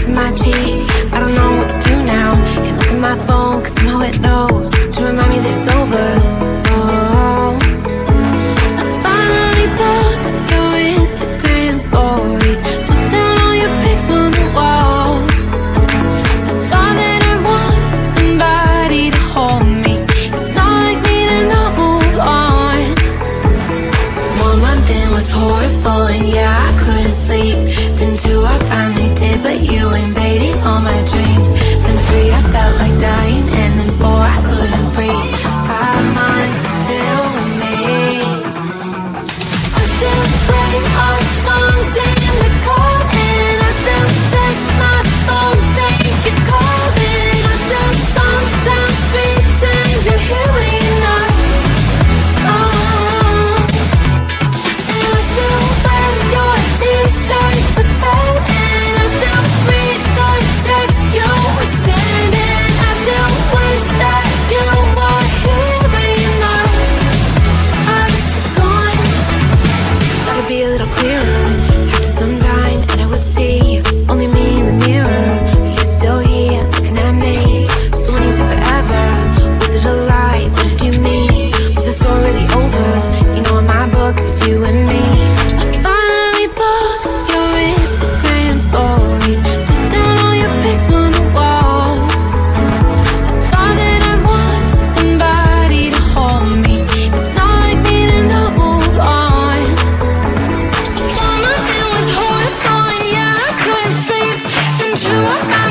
kissing my cheek. I don't know what to do now. Can't look at my phone, cause somehow it knows to remind me that it's over. Oh, I finally blocked your Instagram stories, took down all your pics from the walls. I thought that I'd want somebody to hold me. It's not like me to not move on. 1 month in was horrible, and yeah, I couldn't sleep. Then 2, I finally did, but you invaded all my dreams. Then 3, I felt like dying, and then 4, I couldn't breathe. 5 months are still with me. I still play our songs in the car, and I still check my phone, think you're calling. I still sometimes pretend you're here when you're not. And I still wear your t-shirt to bed, and I still read the text you would send, and I still wish that you were here but you're not. I wish you're gone. Thought it'd be a little clearer after some time, and I would see only me in the mirror, but you're still here looking at me. So when you said forever, was it a lie? What did you mean? Was the story really over? You know in my book it was you and me. I finally blocked your Instagram stories, took down all your pics from the walls. I thought that I'd want somebody to hold me. It's not like me to not move on. 1 month it was horrible, and yeah, I couldn't sleep. And 2, I